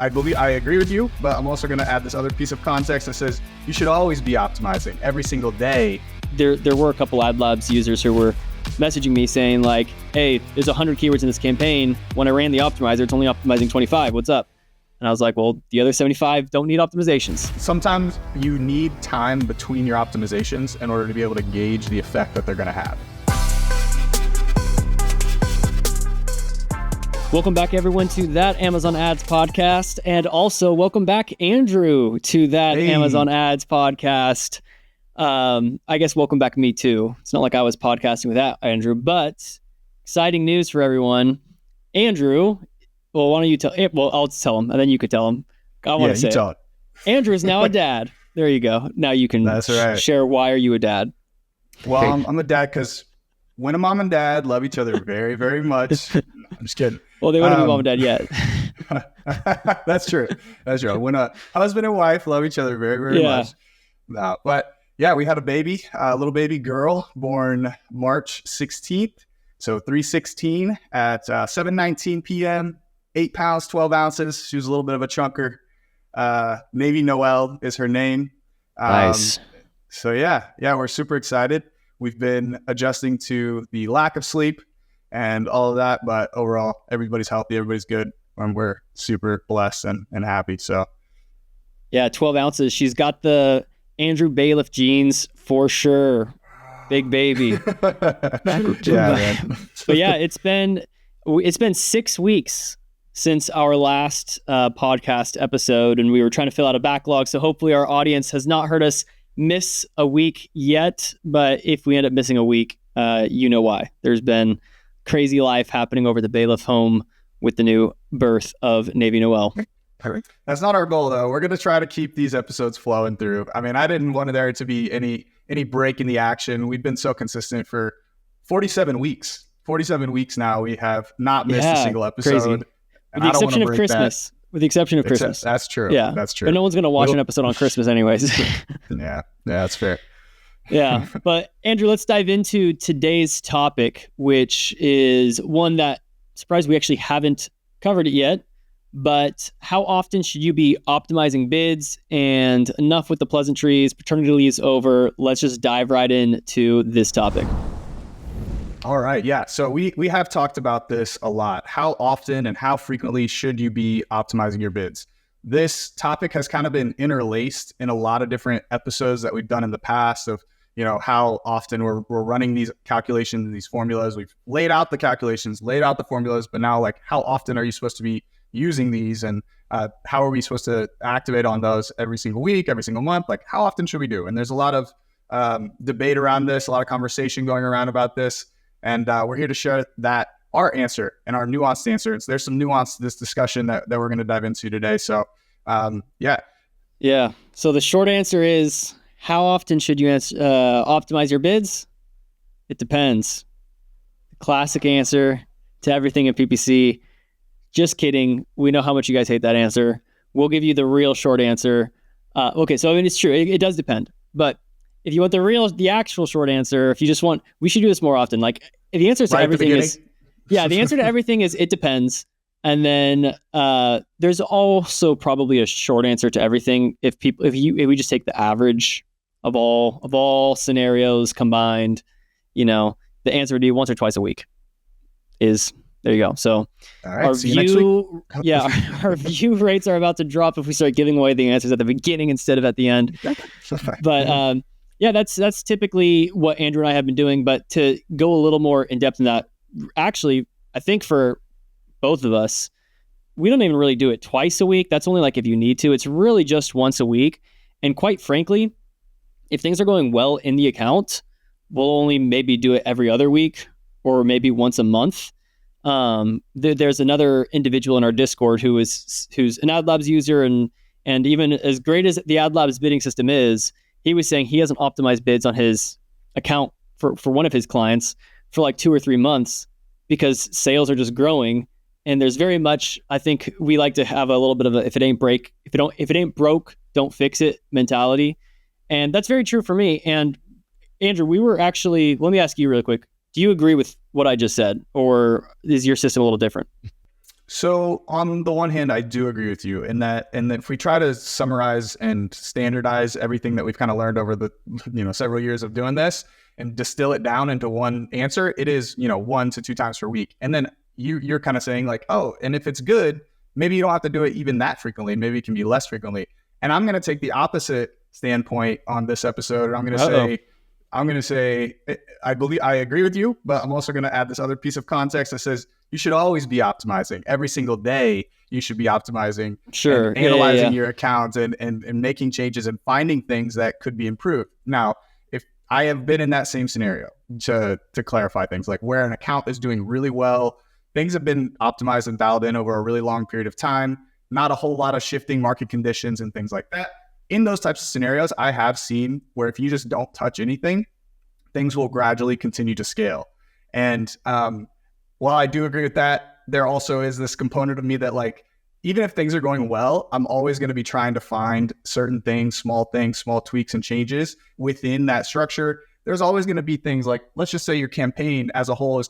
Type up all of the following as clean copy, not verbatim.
I agree with you, but I'm also going to add this other piece of context that says you should always be optimizing every single day. There were a couple ad labs users who were messaging me saying like, hey, there's 100 keywords in this campaign. When I ran the optimizer, it's only optimizing 25. What's up? And I was like, well, the other 75 don't need optimizations. Sometimes you need time between your optimizations in order to be able to gauge the effect that they're going to have. Welcome back, everyone, to That Amazon Ads Podcast. And also welcome back, Andrew, to That Amazon Ads Podcast. I guess welcome back me too. It's not like I was podcasting without Andrew, but exciting news for everyone. Andrew, well, why don't you tell? Well, I'll tell him, and then you could tell him. I want to say it. Andrew is now a dad. There you go. Now you can share why are you a dad? Well, I'm a dad because when a mom and dad love each other very, very much. I'm just kidding. Well, they wouldn't be mom and dad yet. That's true. That's true. When a husband and wife love each other very, very much. No, but yeah, we had a baby, a little baby girl born March 16th. So 3/16 at 7:19 p.m., 8 pounds, 12 ounces. She was a little bit of a chunker. Navy Noel is her name. Nice. So yeah, we're super excited. We've been adjusting to the lack of sleep and all of that, but overall, everybody's healthy, everybody's good, and we're super blessed and happy. So yeah, 12 ounces. She's got the Andrew Bailiff genes for sure. Big baby. Man. But yeah, it's been 6 weeks since our last podcast episode, and we were trying to fill out a backlog. So hopefully our audience has not heard us miss a week yet. But if we end up missing a week, you know why. There's been crazy life happening over the Bailiff home with the new birth of Navy Noel. That's not our goal, though. We're going to try to keep these episodes flowing through. I mean, I didn't want there to be any break in the action. We've been so consistent for 47 weeks. 47 weeks now, we have not missed a single episode. Crazy. With the exception of Christmas. With the exception of Christmas. That's true. Yeah, that's true. But no one's going to watch an episode on Christmas anyways. Yeah, that's fair. Yeah. But Andrew, let's dive into today's topic, which is one that, surprised we actually haven't covered it yet. But how often should you be optimizing bids? And enough with the pleasantries, paternity leave is over. Let's just dive right into this topic. All right. Yeah. So we have talked about this a lot. How often and how frequently should you be optimizing your bids? This topic has kind of been interlaced in a lot of different episodes that we've done in the past of, how often we're running these calculations and these formulas. We've laid out the calculations, laid out the formulas, but now like how often are you supposed to be using these, and how are we supposed to activate on those every single week, every single month? Like how often should we do? And there's a lot of debate around this, a lot of conversation going around about this. And we're here to share that our answer and our nuanced answers. There's some nuance to this discussion that we're going to dive into today. So yeah. So the short answer is, how often should you optimize your bids? It depends. The classic answer to everything in PPC. Just kidding. We know how much you guys hate that answer. We'll give you the real short answer. Okay, so I mean, it's true. It does depend. But if you want the actual short answer, if you just want, we should do this more often. Like the answer to everything is, the answer to everything is it depends. And then there's also probably a short answer to everything. If we just take the average of all scenarios combined, the answer would be once or twice a week. There you go. So right, our view rates are about to drop if we start giving away the answers at the beginning instead of at the end. But that's typically what Andrew and I have been doing. But to go a little more in depth in that, actually, I think for both of us, we don't even really do it twice a week. That's only like if you need to. It's really just once a week. And quite frankly, if things are going well in the account, we'll only maybe do it every other week or maybe once a month. There's another individual in our Discord who's an AdLabs user, and even as great as the AdLabs bidding system is, he was saying he hasn't optimized bids on his account for one of his clients for like 2 or 3 months because sales are just growing. And there's very much, I think we like to have a little bit of a if it ain't broke, don't fix it mentality. And that's very true for me. And Andrew, let me ask you really quick. Do you agree with what I just said, or is your system a little different? So on the one hand, I do agree with you in that, and if we try to summarize and standardize everything that we've kind of learned over the, several years of doing this and distill it down into one answer, it is, 1 to 2 times per week. And then you're kind of saying like, oh, and if it's good, maybe you don't have to do it even that frequently. Maybe it can be less frequently. And I'm going to take the opposite standpoint on this episode. And I'm going to say, I agree with you, but I'm also going to add this other piece of context that says you should always be optimizing. Every single day, you should be optimizing, sure, analyzing your accounts and making changes and finding things that could be improved. Now, if I have been in that same scenario, to clarify things, like where an account is doing really well, things have been optimized and dialed in over a really long period of time, not a whole lot of shifting market conditions and things like that. In those types of scenarios, I have seen where if you just don't touch anything, things will gradually continue to scale. And while I do agree with that, there also is this component of me that, like, even if things are going well, I'm always going to be trying to find certain things, small tweaks and changes within that structure. There's always going to be things like, let's just say your campaign as a whole is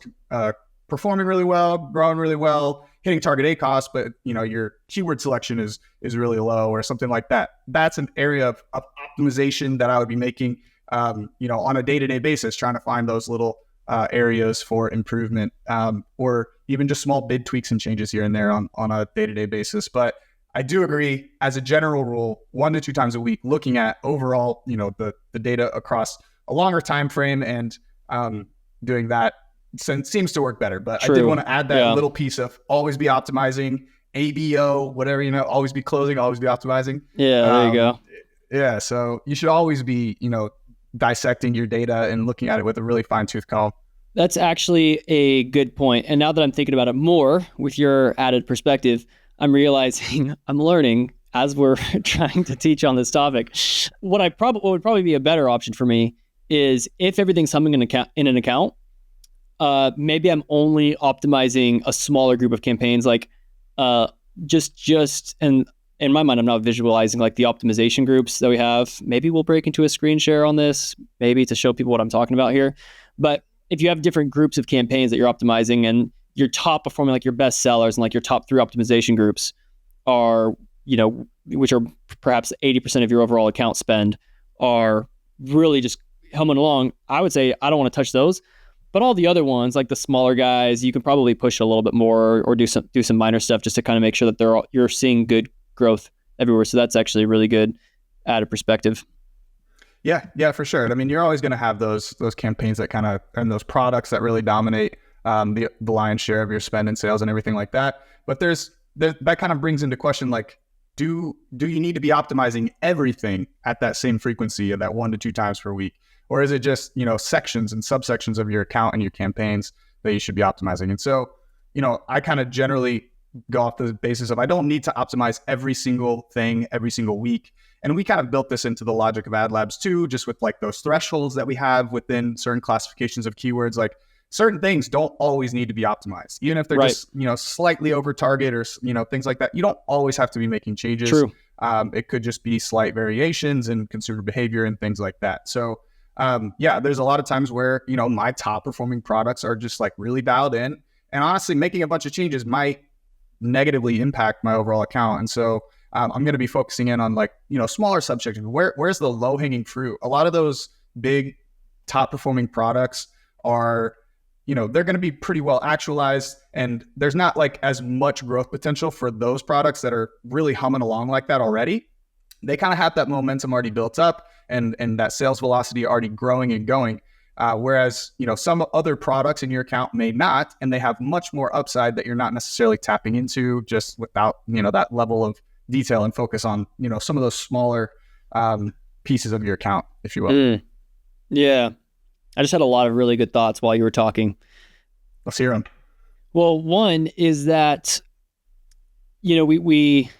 performing really well, growing really well, hitting target ACoS, but your keyword selection is really low or something like that. That's an area of optimization that I would be making, on a day-to-day basis, trying to find those little areas for improvement, or even just small bid tweaks and changes here and there on a day-to-day basis. But I do agree, as a general rule, 1 to 2 times a week, looking at overall, the data across a longer time frame and doing that seems to work better. But True. I did want to add that little piece of always be optimizing, ABO, whatever, always be closing, always be optimizing. Yeah, there you go. Yeah, so you should always be, dissecting your data and looking at it with a really fine-tooth comb. That's actually a good point. And now that I'm thinking about it more with your added perspective, I'm realizing I'm learning as we're trying to teach on this topic. What would probably be a better option for me is, if everything's humming in an account, maybe I'm only optimizing a smaller group of campaigns, like and in my mind, I'm not visualizing like the optimization groups that we have. Maybe we'll break into a screen share on this, maybe to show people what I'm talking about here. But if you have different groups of campaigns that you're optimizing, and your top performing, like your best sellers and like your top 3 optimization groups are, which are perhaps 80% of your overall account spend, are really just humming along, I would say I don't want to touch those. But all the other ones, like the smaller guys, you can probably push a little bit more or do some minor stuff just to kind of make sure that you're seeing good growth everywhere. So that's actually a really good added perspective. Yeah, for sure. I mean, you're always going to have those campaigns that kind of, and those products that really dominate the lion's share of your spend and sales and everything like that. But that kind of brings into question, like, do you need to be optimizing everything at that same frequency of that 1 to 2 times per week? Or is it just, sections and subsections of your account and your campaigns that you should be optimizing? And so, I kind of generally go off the basis of, I don't need to optimize every single thing every single week. And we kind of built this into the logic of ad labs too, just with like those thresholds that we have within certain classifications of keywords. Like, certain things don't always need to be optimized, even if they're just, slightly over target or, things like that. You don't always have to be making changes. True. It could just be slight variations in consumer behavior and things like that. So there's a lot of times where, my top performing products are just like really dialed in, and honestly, making a bunch of changes might negatively impact my overall account. And so I'm going to be focusing in on like, smaller subsections. Where's the low hanging fruit? A lot of those big top performing products are, they're going to be pretty well actualized, and there's not like as much growth potential for those products that are really humming along like that already. They kind of have that momentum already built up and that sales velocity already growing and going. Whereas, some other products in your account may not, and they have much more upside that you're not necessarily tapping into just without, that level of detail and focus on, some of those smaller pieces of your account, if you will. Yeah. I just had a lot of really good thoughts while you were talking. Let's hear them. Well, one is that, we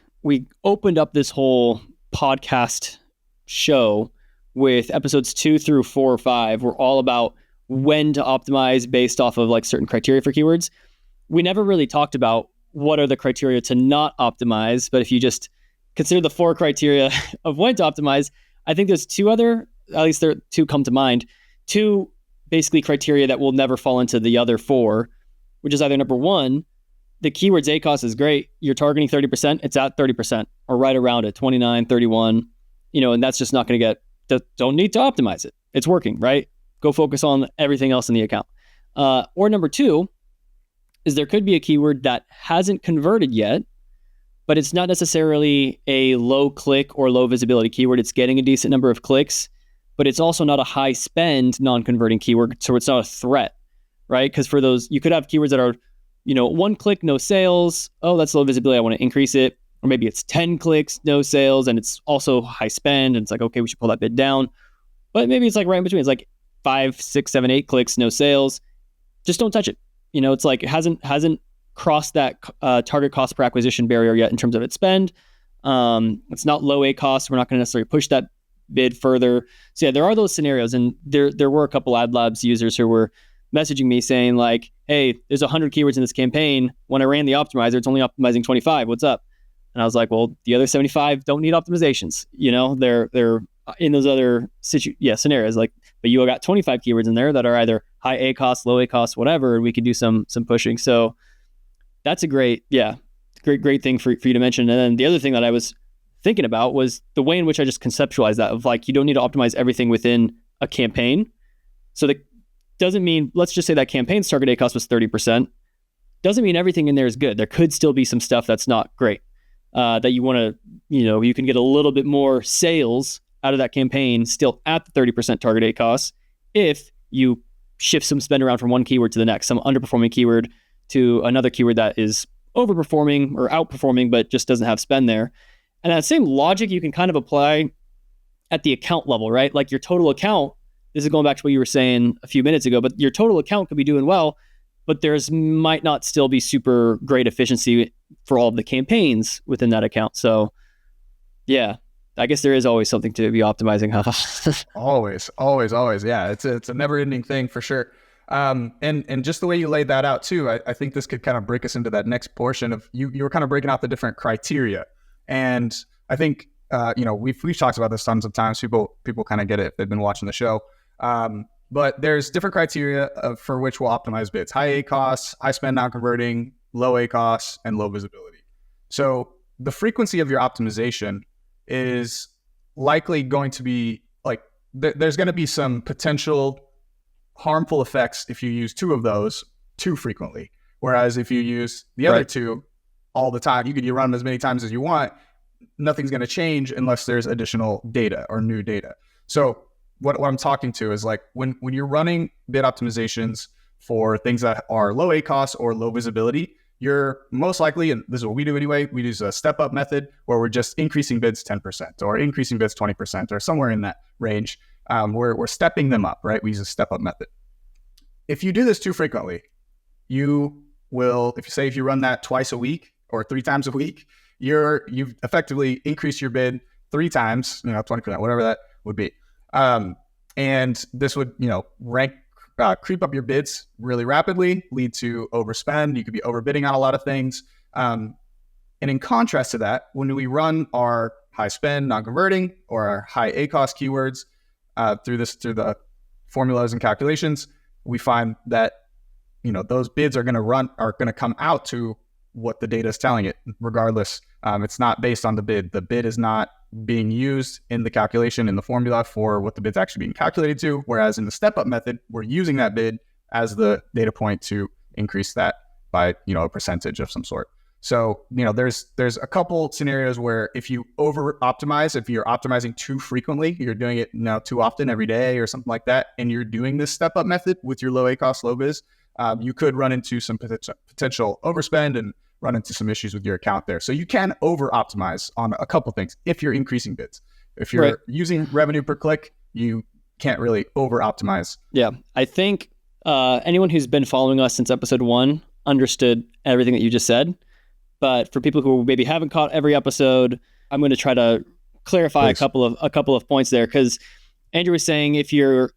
opened up this whole podcast show with episodes 2 through 4 or 5 were all about when to optimize based off of like certain criteria for keywords. We never really talked about what are the criteria to not optimize, but if you just consider the 4 criteria of when to optimize, I think there's 2 other, at least there 2 come to mind, 2 basically criteria that will never fall into the other 4, which is either number 1, the keywords ACOS is great. You're targeting 30%, it's at 30% or right around it, 29, 31, and that's just not going to don't need to optimize it. It's working, right? Go focus on everything else in the account. Or number two is there could be a keyword that hasn't converted yet, but it's not necessarily a low click or low visibility keyword. It's getting a decent number of clicks, but it's also not a high spend non-converting keyword. So it's not a threat, right? Because for those, you could have keywords that are, one click, no sales. Oh, that's low visibility. I want to increase it. Or maybe it's 10 clicks, no sales, and it's also high spend. And it's like, okay, we should pull that bid down. But maybe it's like right in between. It's like 5, 6, 7, 8 clicks, no sales. Just don't touch it. It's like it hasn't crossed that target cost per acquisition barrier yet in terms of its spend. It's not low ACOS. We're not going to necessarily push that bid further. So yeah, there are those scenarios, and there were a couple Ad Labs users who were messaging me saying like, hey, there's 100 keywords in this campaign. When I ran the optimizer, it's only optimizing 25. What's up? And I was like, well, the other 75 don't need optimizations. They're in those other scenarios. Like, but you got 25 keywords in there that are either high ACOS, low ACOS, whatever, and we could do some pushing. So that's a great thing for you to mention. And then the other thing that I was thinking about was the way in which I just conceptualized that of like, you don't need to optimize everything within a campaign. So that doesn't mean, let's just say that campaign's target ACOS was 30%. Doesn't mean everything in there is good. There could still be some stuff that's not great. That you want to, you can get a little bit more sales out of that campaign still at the 30% target ACOS if you shift some spend around from one keyword to the next, some underperforming keyword to another keyword that is overperforming or outperforming, but just doesn't have spend there. And that same logic you can kind of apply at the account level, right? Like your total account, this is going back to what you were saying a few minutes ago, but your total account could be doing well, but there's might not still be super great efficiency for all of the campaigns within that account. So yeah, I guess there is always something to be optimizing. always. Yeah. It's a never ending thing for sure. And just the way you laid that out too, I think this could kind of break us into that next portion of you were kind of breaking out the different criteria. And I think, we've talked about this tons of times. People kind of get it if they've been watching the show. But there's different criteria for which we'll optimize bids: high ACOS, high spend non-converting, low ACOS, and low visibility. So the frequency of your optimization is likely going to be like, there's going to be some potential harmful effects if you use two of those too frequently. Whereas if you use the other two all the time, you run them as many times as you want, nothing's going to change unless there's additional data or new data. So what I'm talking to is like when you're running bid optimizations for things that are low ACOS or low visibility, you're most likely, and this is what we do anyway, we use a step-up method where we're just increasing bids 10% or increasing bids 20% or somewhere in that range. We're stepping them up, right? We use a step-up method. If you do this too frequently, you will, if you run that twice a week or 3 times a week, you've effectively increased your bid 3 times, 20%, whatever that would be. And this would, creep up your bids really rapidly, lead to overspend. You could be overbidding on a lot of things. And in contrast to that, when we run our high spend, non-converting, or our high ACOS keywords through the formulas and calculations, we find that those bids are going to come out to what the data is telling it. Regardless, it's not based on the bid. The bid is not being used in the calculation in the formula for what the bid's actually being calculated to. Whereas in the step-up method, we're using that bid as the data point to increase that by a percentage of some sort. So there's a couple scenarios where if you over optimize, if you're optimizing too frequently, you're doing it too often every day or something like that, and you're doing this step-up method with your low ACOS, low biz, you could run into some potential overspend and run into some issues with your account there. So you can over optimize on a couple things if you're increasing bids. If you're using revenue per click, you can't really over optimize. Yeah. I think anyone who's been following us since episode 1 understood everything that you just said. But for people who maybe haven't caught every episode, I'm going to try to clarify a couple of points there. Because Andrew was saying if you're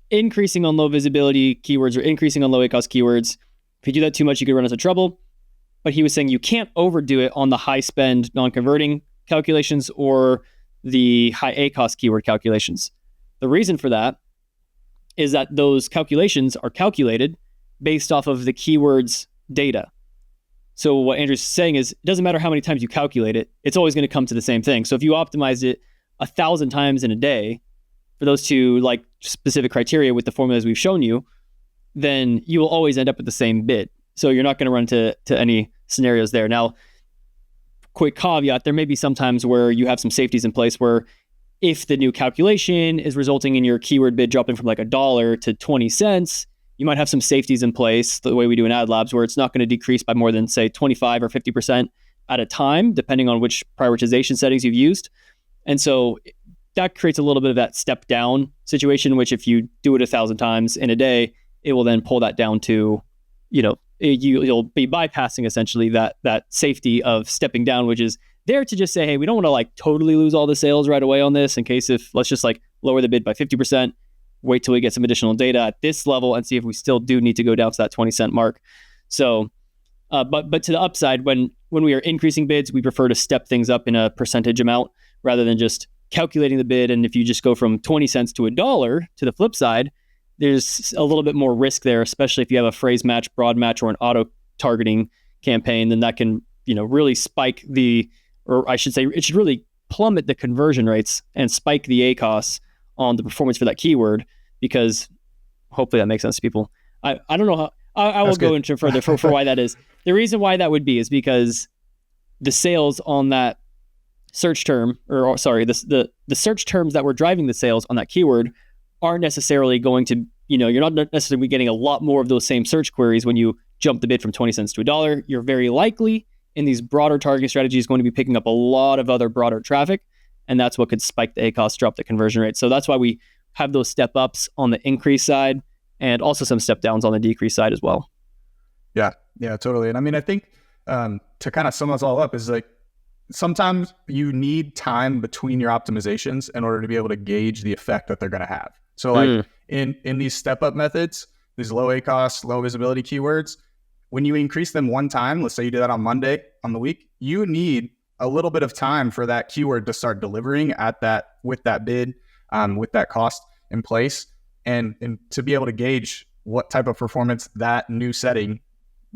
increasing on low visibility keywords or increasing on low ACOS keywords, if you do that too much, you could run into trouble. But he was saying you can't overdo it on the high spend non-converting calculations or the high ACOS keyword calculations. The reason for that is that those calculations are calculated based off of the keyword's data. So what Andrew's saying is, it doesn't matter how many times you calculate it, it's always going to come to the same thing. So if you optimized it 1,000 times in a day for those two like specific criteria with the formulas we've shown you, then you will always end up with the same bid. So you're not going to run to any scenarios there. Now, quick caveat, there may be some times where you have some safeties in place where if the new calculation is resulting in your keyword bid dropping from like $1 to 20 cents, you might have some safeties in place the way we do in ad labs where it's not going to decrease by more than say 25 or 50% at a time, depending on which prioritization settings you've used. And so that creates a little bit of that step down situation, which if you do it 1,000 times in a day, it will then pull that down to, you'll be bypassing essentially that safety of stepping down, which is there to just say, hey, we don't want to like totally lose all the sales right away on this in case if let's just like lower the bid by 50%, wait till we get some additional data at this level and see if we still do need to go down to that 20 cent mark. So, but to the upside, when we are increasing bids, we prefer to step things up in a percentage amount rather than just calculating the bid. And if you just go from 20 cents to $1 to the flip side, there's a little bit more risk there, especially if you have a phrase match, broad match, or an auto targeting campaign, then that can, really spike or I should say, it should really plummet the conversion rates and spike the ACoS on the performance for that keyword, because hopefully that makes sense to people. I don't know how, I will go into further for why that is. The reason why that would be is because the sales on that search term, the search terms that were driving the sales on that keyword aren't necessarily going to, you're not necessarily getting a lot more of those same search queries when you jump the bid from 20 cents to $1. You're very likely in these broader targeting strategies going to be picking up a lot of other broader traffic, and that's what could spike the ACoS, drop the conversion rate. So that's why we have those step ups on the increase side and also some step downs on the decrease side as well. Yeah, totally. And I mean, I think to kind of sum us all up is like, sometimes you need time between your optimizations in order to be able to gauge the effect that they're going to have. So like in these step up methods, these low ACoS, low visibility keywords, when you increase them one time, let's say you did that on Monday on the week, you need a little bit of time for that keyword to start delivering with that bid, with that cost in place, and to be able to gauge what type of performance that new setting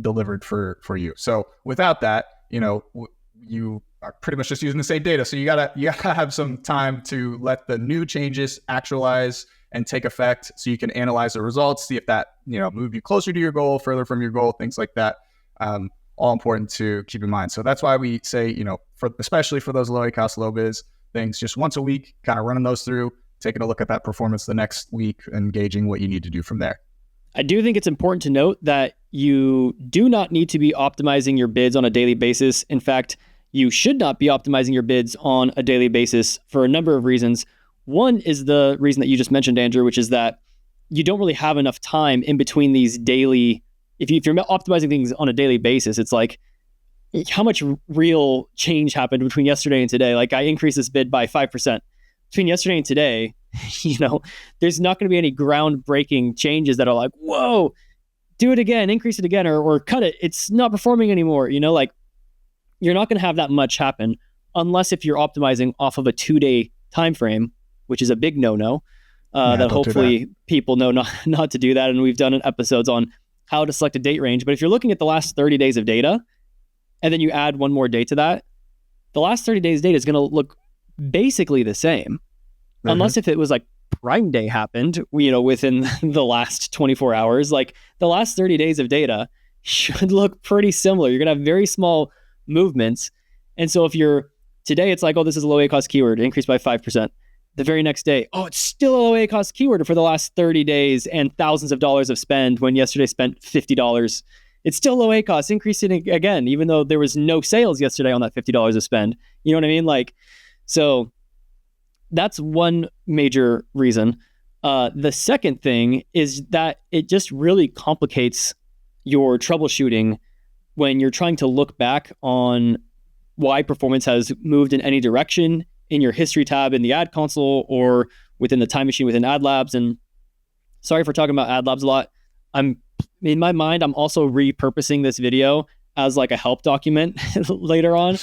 delivered for you. So without that, you are pretty much just using the same data. So you gotta have some time to let the new changes actualize and take effect, so you can analyze the results, see if that moved you closer to your goal, further from your goal, things like that. All important to keep in mind. So that's why we say, especially for those low ACoS, low biz things, just once a week, kind of running those through, taking a look at that performance the next week and gauging what you need to do from there. I do think it's important to note that you do not need to be optimizing your bids on a daily basis. In fact, you should not be optimizing your bids on a daily basis for a number of reasons. One is the reason that you just mentioned, Andrew, which is that you don't really have enough time in between these daily. If you're optimizing things on a daily basis, it's like, how much real change happened between yesterday and today? Like I increased this bid by 5%. Between yesterday and today, there's not going to be any groundbreaking changes that are like, whoa, do it again, increase it again, or cut it. It's not performing anymore. Like you're not going to have that much happen unless if you're optimizing off of a 2-day time frame, which is a big no-no. That hopefully people know not to do that. And we've done episodes on how to select a date range. But if you're looking at the last 30 days of data, and then you add one more day to that, the last 30 days data is going to look basically the same, unless if it was like Prime Day happened, within the last 24 hours. Like the last 30 days of data should look pretty similar. You're going to have very small movements. And so if today it's like, oh, this is a low ACoS keyword, increased by 5%. The very next day, oh, it's still a low ACoS keyword for the last 30 days and thousands of dollars of spend when yesterday spent $50. It's still low ACoS, increasing again, even though there was no sales yesterday on that $50 of spend. You know what I mean? Like, so that's one major reason. The second thing is that it just really complicates your troubleshooting when you're trying to look back on why performance has moved in any direction in your history tab in the ad console or within the time machine within ad labs. And sorry for talking about ad labs a lot. In my mind, I'm also repurposing this video as like a help document later on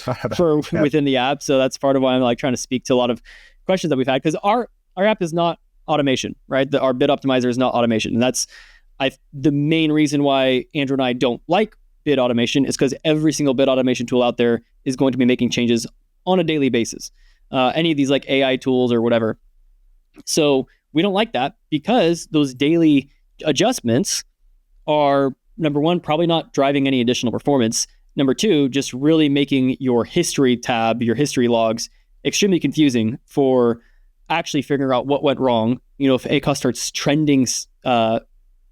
within the app. So that's part of why I'm like trying to speak to a lot of questions that we've had, because our app is not automation, right? Our bid optimizer is not automation. And that's the main reason why Andrew and I don't like bid automation is because every single bid automation tool out there is going to be making changes on a daily basis. Any of these like AI tools or whatever. So we don't like that because those daily adjustments are, number one, probably not driving any additional performance. Number two, just really making your history tab, your history logs, extremely confusing for actually figuring out what went wrong. You know, if ACOS starts trending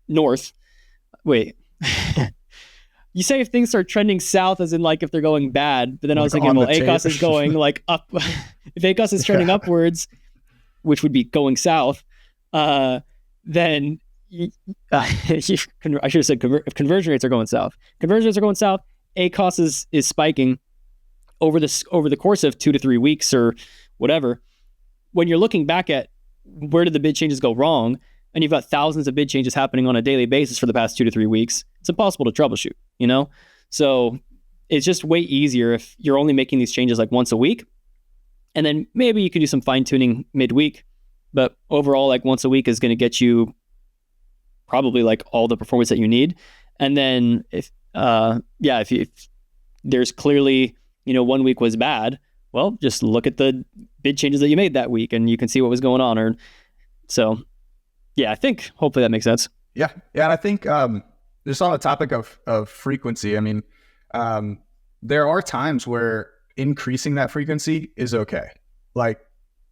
north, wait, you say if things start trending south as in like if they're going bad, but then I was thinking, well, ACOS is going like up. If ACOS is trending upwards, which would be going south, then I should have said if conversion rates are going south. Conversion rates are going south. ACOS is spiking over the course of 2 to 3 weeks or whatever. When you're looking back at where did the bid changes go wrong, and you've got thousands of bid changes happening on a daily basis for the past 2 to 3 weeks, it's impossible to troubleshoot, you know? So it's just way easier if you're only making these changes like once a week. And then maybe you can do some fine tuning midweek, but overall, like once a week is going to get you probably like all the performance that you need. And then if there's clearly, you know, 1 week was bad, well, just look at the bid changes that you made that week and you can see what was going on. Or so, yeah, I think hopefully that makes sense. Yeah. And I think just on the topic of frequency, I mean, there are times where increasing that frequency is okay. Like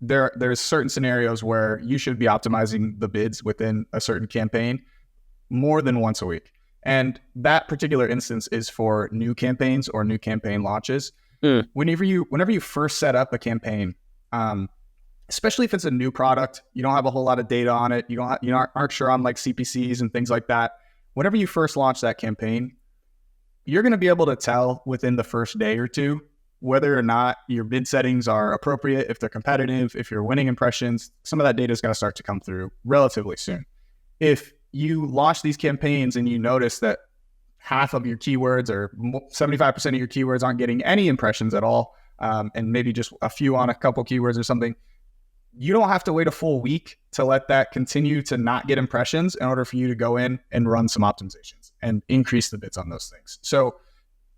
there's certain scenarios where you should be optimizing the bids within a certain campaign more than once a week. And that particular instance is for new campaigns or new campaign launches. Whenever you first set up a campaign, especially if it's a new product, you don't have a whole lot of data on it. You aren't sure on like CPCs and things like that. Whenever you first launch that campaign, you're going to be able to tell within the first day or two whether or not your bid settings are appropriate, if they're competitive, if you're winning impressions. Some of that data is going to start to come through relatively soon. If you launch these campaigns and you notice that half of your keywords or 75% of your keywords aren't getting any impressions at all, and maybe just a few on a couple keywords or something, you don't have to wait a full week to let that continue to not get impressions in order for you to go in and run some optimizations and increase the bids on those things. So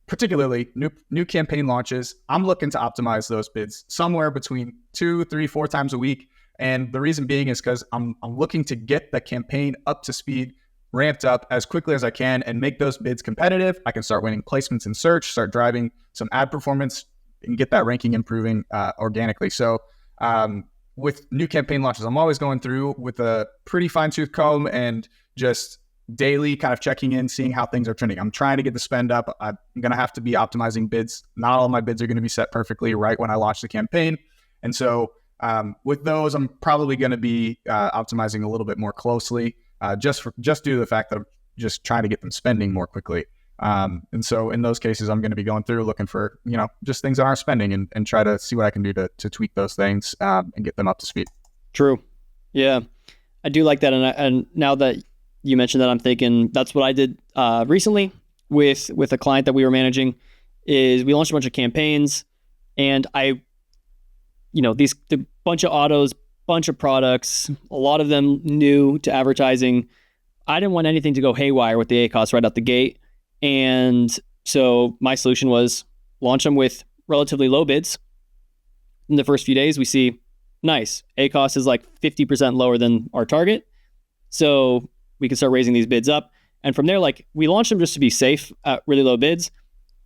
particularly new campaign launches, I'm looking to optimize those bids somewhere between 2, 3, 4 times a week. And the reason being is because I'm looking to get the campaign up to speed, ramped up as quickly as I can and make those bids competitive. I can start winning placements in search, start driving some ad performance and get that ranking improving organically. So with new campaign launches, I'm always going through with a pretty fine-tooth comb and just daily kind of checking in, seeing how things are trending. I'm trying to get the spend up. I'm going to have to be optimizing bids. Not all my bids are going to be set perfectly right when I launch the campaign. And so with those, I'm probably going to be optimizing a little bit more closely, just due to the fact that I'm just trying to get them spending more quickly. And so in those cases, I'm going to be going through looking for, you know, just things that aren't spending and try to see what I can do to tweak those things and get them up to speed. True. Yeah, I do like that. And now that you mentioned that, I'm thinking that's what I did recently with a client that we were managing. Is we launched a bunch of campaigns, and the bunch of autos, bunch of products, a lot of them new to advertising. I didn't want anything to go haywire with the ACOS right out the gate. And so my solution was launch them with relatively low bids. In the first few days, we see, nice, ACOS is like 50% lower than our target. So we can start raising these bids up. And from there, like we launched them just to be safe at really low bids.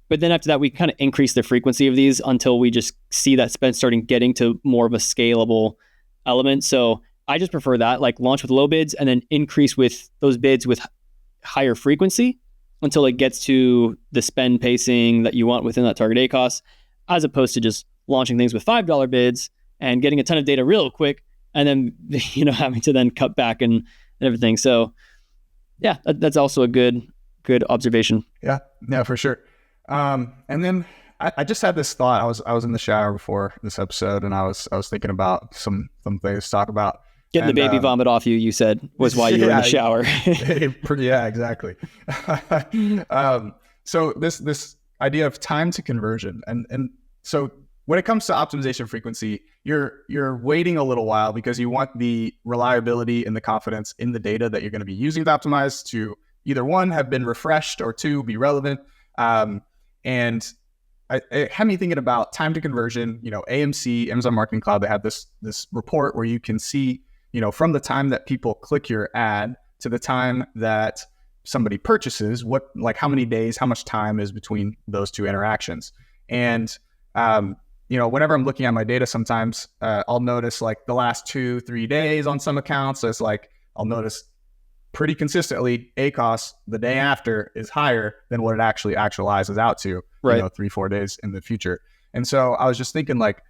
But then after that, we kind of increase the frequency of these until we just see that spend starting getting to more of a scalable element. So I just prefer that, like launch with low bids and then increase with those bids with higher frequency until it gets to the spend pacing that you want within that target ACOS, as opposed to just launching things with $5 bids and getting a ton of data real quick and then, having to then cut back and everything. So yeah, that's also a good observation. Yeah, for sure. And then I just had this thought. I was in the shower before this episode, and I was thinking about some things to talk about. Getting the baby vomit off you said, was why you were in the shower. Yeah, exactly. So this idea of time to conversion, and so when it comes to optimization frequency, you're waiting a little while because you want the reliability and the confidence in the data that you're going to be using to optimize to either one, have been refreshed, or two, be relevant. And it had me thinking about time to conversion. AMC, Amazon Marketing Cloud, they have this report where you can see, from the time that people click your ad to the time that somebody purchases, how many days, how much time is between those two interactions. And, whenever I'm looking at my data, sometimes I'll notice like the last 2-3 days on some accounts, it's like, I'll notice pretty consistently ACOS the day after is higher than what it actually actualizes out to, right. 3-4 days in the future. And so I was just thinking like,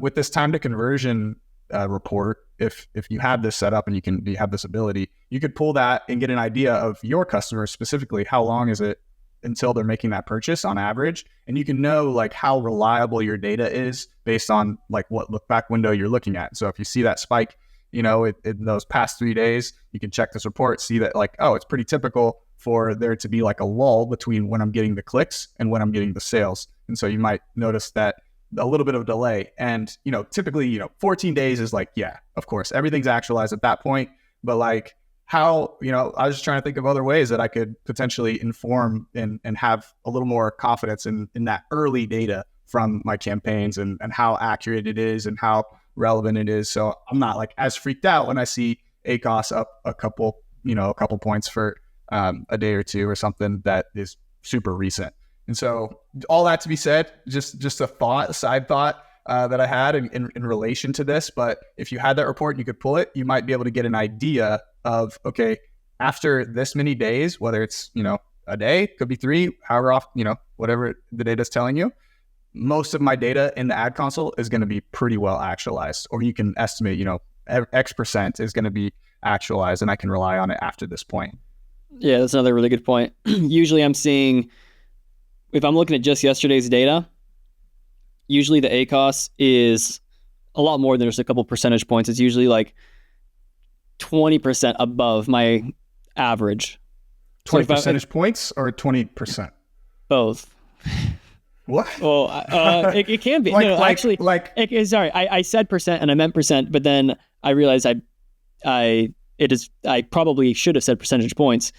with this time to conversion report, if you have this set up and you have this ability, you could pull that and get an idea of your customers specifically. How long is it until they're making that purchase on average? And you can know like how reliable your data is based on like what look back window you're looking at. So if you see that spike, in those past 3 days, you can check this report, see that like, oh, it's pretty typical for there to be like a lull between when I'm getting the clicks and when I'm getting the sales. And so you might notice that a little bit of delay. And, typically, 14 days is like, yeah, of course, everything's actualized at that point. But like how, I was just trying to think of other ways that I could potentially inform and have a little more confidence in that early data from my campaigns and how accurate it is and how relevant it is. So I'm not like as freaked out when I see ACOS up a couple points for a day or two or something that is super recent. And so all that to be said, just a side thought that I had in relation to this. But if you had that report and you could pull it, you might be able to get an idea of, okay, after this many days, whether it's, a day, could be 3, however often, whatever the data is telling you, most of my data in the ad console is going to be pretty well actualized, or you can estimate, X% is going to be actualized and I can rely on it after this point. Yeah, that's another really good point. Usually I'm seeing, if I'm looking at just yesterday's data, usually the ACOS is a lot more than just a couple percentage points. It's usually like 20% above my average. 20 percentage points or 20%? Both. What? Well, it can be. Sorry, I said percent and I meant percent, but then I realized I probably should have said percentage points,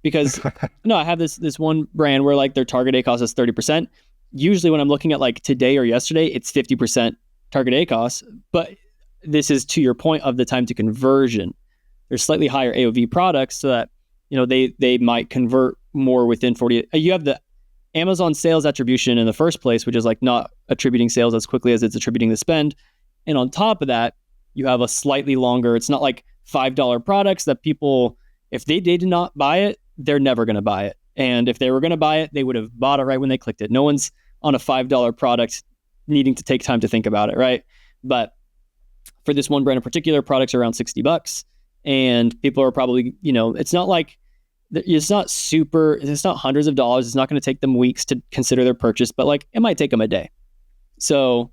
because no, I have this one brand where like their target ACOS is 30%. Usually when I'm looking at like today or yesterday, it's 50% target ACOS, but this is to your point of the time to conversion. There's slightly higher AOV products so that, they might convert more within 40. You have the Amazon sales attribution in the first place, which is like not attributing sales as quickly as it's attributing the spend. And on top of that, you have a slightly longer, it's not like $5 products that people, if they did not buy it, they're never going to buy it. And if they were going to buy it, they would have bought it right when they clicked it. No one's on a $5 product needing to take time to think about it, right? But for this one brand in particular, products are around $60. And people are probably, it's not like, it's not hundreds of dollars. It's not going to take them weeks to consider their purchase, but like it might take them a day. So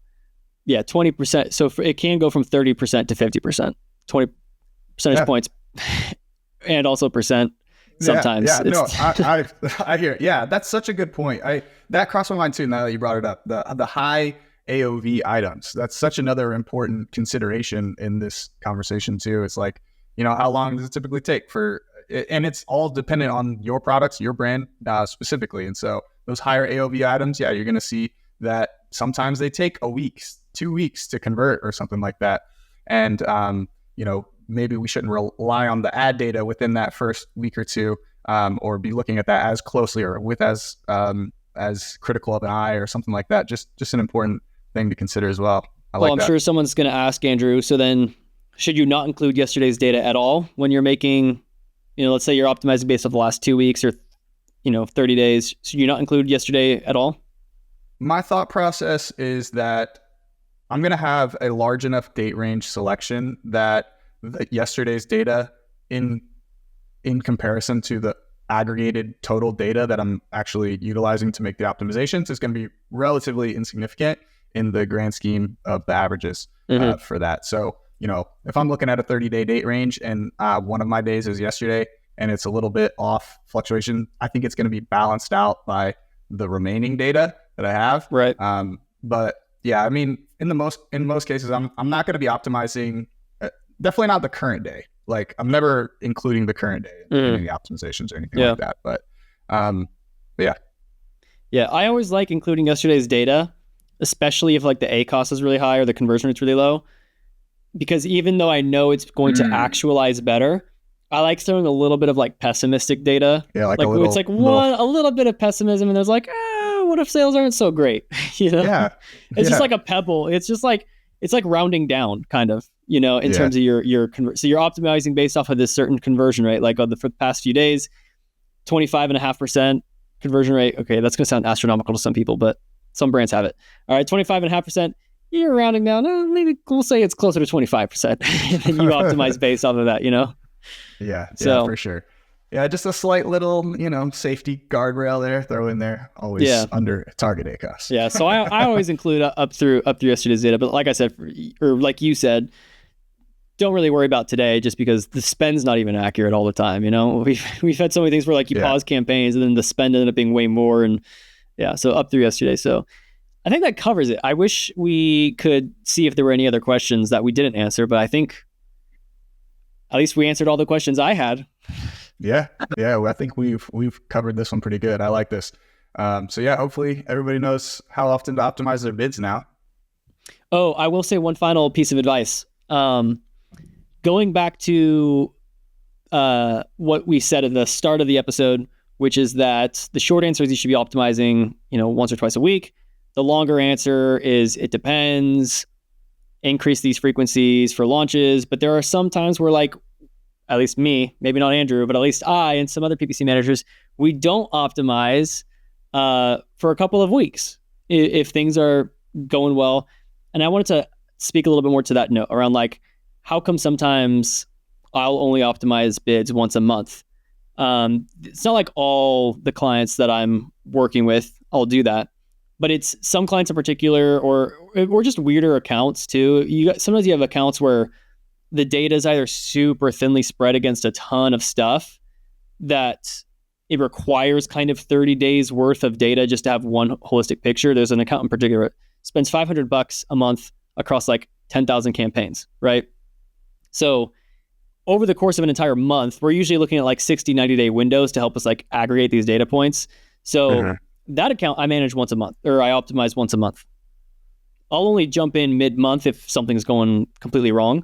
yeah, 20%. So it can go from 30% to 50%, 20 percentage points and also percent sometimes. I hear it. Yeah, that's such a good point. That crossed my mind too now that you brought it up. The high AOV items. That's such another important consideration in this conversation too. It's like, how long does it typically take for, and it's all dependent on your products, your brand specifically. And so those higher AOV items, yeah, you're going to see that sometimes they take a week, 2 weeks to convert or something like that. And, maybe we shouldn't rely on the ad data within that first week or two, or be looking at that as closely or with as critical of an eye or something like that. Just an important thing to consider as well. I'm sure someone's going to ask, Andrew, so then should you not include yesterday's data at all when you're making, let's say you're optimizing based off the last 2 weeks or, 30 days. Should you not include yesterday at all? My thought process is that I'm going to have a large enough date range selection that yesterday's data in comparison to the aggregated total data that I'm actually utilizing to make the optimizations is going to be relatively insignificant in the grand scheme of the averages for that. So, if I'm looking at a 30-day date range and one of my days is yesterday and it's a little bit off fluctuation, I think it's going to be balanced out by the remaining data that I have. Right. But yeah, I mean, in most cases, I'm not going to be optimizing. Definitely not the current day. Like I'm never including the current day in any optimizations or anything like that. But yeah. Yeah, I always like including yesterday's data, especially if like the A cost is really high or the conversion rate's really low, because even though I know it's going to actualize better, I like throwing a little bit of like pessimistic data. Yeah, like a Like it's little like a little bit of pessimism, and there's like, what if sales aren't so great? Yeah. It's just like a pebble. It's just like it's like rounding down, kind of, in terms of your so you're optimizing based off of this certain conversion rate, like for the past few days, 25.5% conversion rate. Okay, that's gonna sound astronomical to some people, but some brands have it. All right, 25.5%. You're rounding down. Maybe we'll say it's closer to 25%, and then you optimize based off of that. Yeah, So for sure. Yeah, just a slight little, safety guardrail there, throw in there, always under target A cost. Yeah, so I always include up through yesterday's data, but like I said, or like you said, don't really worry about today, just because the spend's not even accurate all the time. We've had so many things where like you pause campaigns and then the spend ended up being way more, and so up through yesterday. So I think that covers it. I wish we could see if there were any other questions that we didn't answer, but I think at least we answered all the questions I had. Yeah. Well, I think we've covered this one pretty good. I like this. So yeah, hopefully everybody knows how often to optimize their bids now. Oh, I will say one final piece of advice. Going back to what we said at the start of the episode, which is that the short answer is you should be optimizing, once or twice a week. The longer answer is it depends. Increase these frequencies for launches, but there are some times where, like, at least me, maybe not Andrew, but at least I and some other PPC managers, we don't optimize for a couple of weeks if things are going well. And I wanted to speak a little bit more to that note around, like, how come sometimes I'll only optimize bids once a month? It's not like all the clients that I'm working with, I'll do that, but it's some clients in particular, or just weirder accounts too. Sometimes you have accounts where the data is either super thinly spread against a ton of stuff that it requires kind of 30 days worth of data just to have one holistic picture. There's an account in particular that spends $500 a month across like 10,000 campaigns, right? So over the course of an entire month, we're usually looking at like 60, 90-day windows to help us like aggregate these data points. So that account I manage once a month, or I optimize once a month. I'll only jump in mid-month if something's going completely wrong.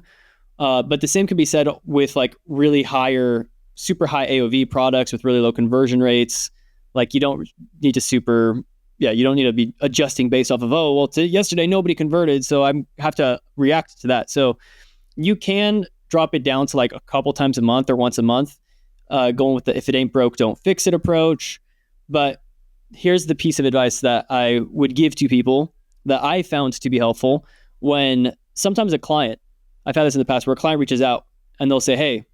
But the same can be said with like really super high AOV products with really low conversion rates. Like you don't need to be adjusting based off of, yesterday nobody converted, so I have to react to that. So you can drop it down to like a couple times a month or once a month, going with the if it ain't broke, don't fix it approach. But here's the piece of advice that I would give to people that I found to be helpful when sometimes I've had this in the past, where a client reaches out and they'll say, hey,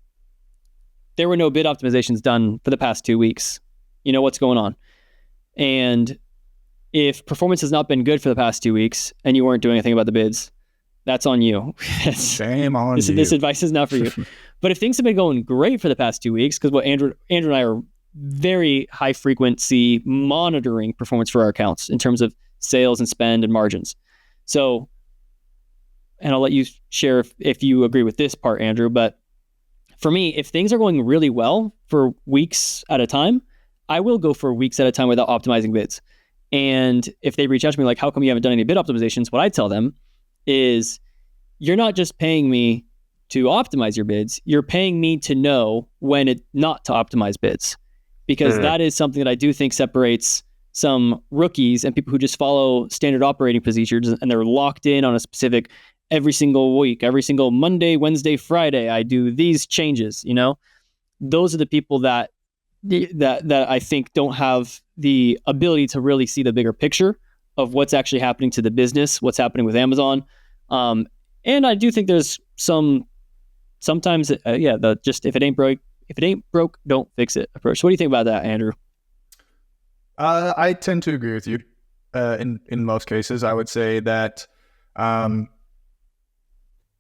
there were no bid optimizations done for the past 2 weeks. What's going on? And if performance has not been good for the past 2 weeks and you weren't doing anything about the bids, that's on you. Shame on you. This advice is not for you. But if things have been going great for the past 2 weeks, because what Andrew and I are very high frequency monitoring performance for our accounts in terms of sales and spend and margins. So, and I'll let you share if you agree with this part, Andrew, but for me, if things are going really well for weeks at a time, I will go for weeks at a time without optimizing bids. And if they reach out to me like, how come you haven't done any bid optimizations? What I tell them is, you're not just paying me to optimize your bids, you're paying me to know when not to optimize bids. Because that is something that I do think separates some rookies and people who just follow standard operating procedures and they're locked in on a specific every single week, every single Monday, Wednesday, Friday, I do these changes. Those are the people that I think don't have the ability to really see the bigger picture of what's actually happening to the business, what's happening with Amazon. And I do think there's sometimes, just if it ain't broke, don't fix it approach. What do you think about that, Andrew? I tend to agree with you. In most cases, I would say that.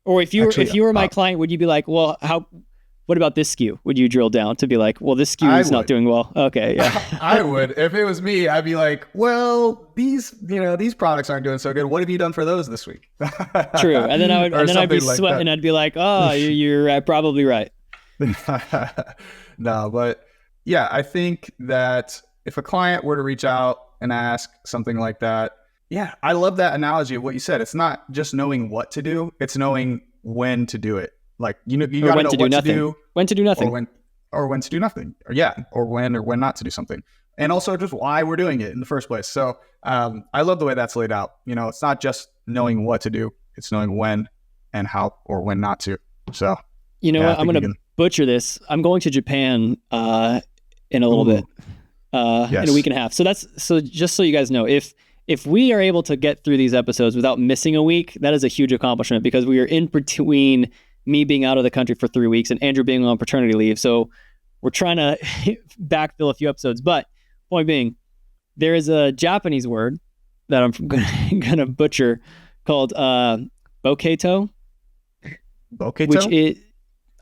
Or if you were my client, would you be like, well, what about this SKU? Would you drill down to be like, well, this SKU is not doing well? Okay, yeah. I would. If it was me, I'd be like, well, these products aren't doing so good. What have you done for those this week? True. And then I'd be sweating. I'd be like, oh, you're probably right. No, but yeah, I think that if a client were to reach out and ask, something like that. Yeah, I love that analogy of what you said. It's not just knowing what to do, it's knowing when to do it. Like, you got to know what to do. When to do nothing. Or when to do nothing. Or when not to do something. And also just why we're doing it in the first place. So I love the way that's laid out. It's not just knowing what to do, it's knowing when and how or when not to. So what? I'm going to butcher this. I'm going to Japan in a little bit, in a week and a half. So just so you guys know, if we are able to get through these episodes without missing a week, that is a huge accomplishment, because we are in between me being out of the country for 3 weeks and Andrew being on paternity leave. So we're trying to backfill a few episodes. But point being, there is a Japanese word that I'm going to butcher called boketo. Boketo? Which is,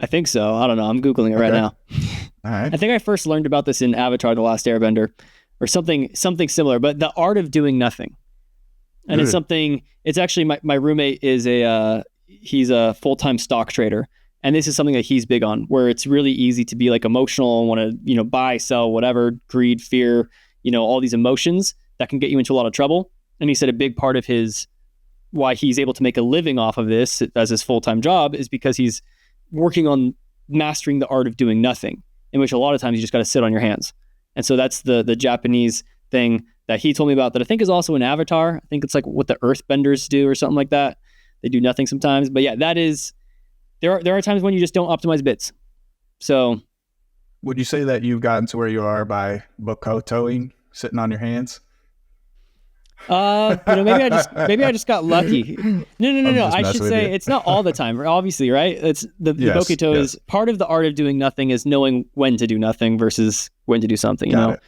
I think so. I don't know. I'm Googling it right now. All right. I think I first learned about this in Avatar: The Last Airbender, or something similar, but the art of doing nothing. And it's actually my roommate is he's a full-time stock trader. And this is something that he's big on, where it's really easy to be like emotional and want to, buy, sell, whatever, greed, fear, all these emotions that can get you into a lot of trouble. And he said a big part of why he's able to make a living off of this as his full-time job is because he's working on mastering the art of doing nothing, in which a lot of times you just got to sit on your hands. And so that's the Japanese thing that he told me about that I think is also in Avatar. I think it's like what the Earthbenders do or something like that. They do nothing sometimes. But yeah, that is... There are times when you just don't optimize bits. So, would you say that you've gotten to where you are by bokotoing, sitting on your hands? Maybe I just got lucky. No. I should say it's not all the time. Obviously, right? It's the boketo is part of the art of doing nothing, is knowing when to do nothing versus when to do something. Got it.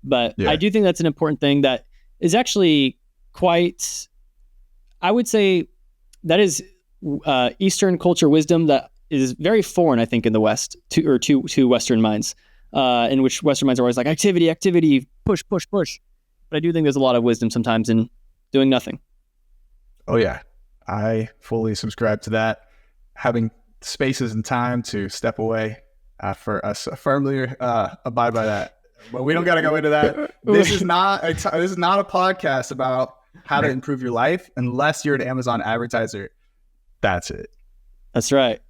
But I do think that's an important thing that is actually quite. I would say that is. Eastern culture wisdom that is very foreign, I think, in the West to Western minds, in which Western minds are always like activity, push. But I do think there's a lot of wisdom sometimes in doing nothing. Oh yeah, I fully subscribe to that. Having spaces and time to step away, for us, firmly abide by that. But we don't got to go into that. This is not a podcast about how to improve your life unless you're an Amazon advertiser. That's it. That's right.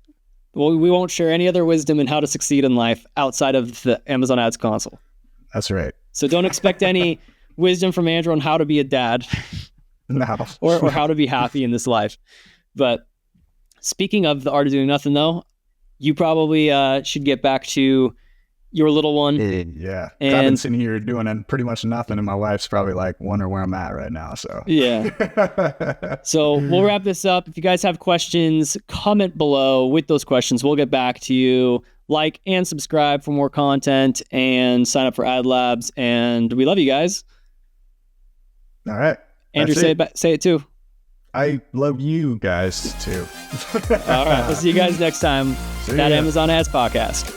Well, we won't share any other wisdom in how to succeed in life outside of the Amazon Ads console. That's right. So don't expect any wisdom from Andrew on how to be a dad. No. or how to be happy in this life. But speaking of the art of doing nothing, though, you probably should get back to your little one. Yeah. And I've been sitting here doing pretty much nothing, and my wife's probably like wondering where I'm at right now. So yeah. So we'll wrap this up. If you guys have questions, comment below with those questions. We'll get back to you. Like and subscribe for more content, and sign up for Ad Labs. And we love you guys. All right. Andrew, say it too. I love you guys too. All right. We'll see you guys next time. That Amazon Ads Podcast.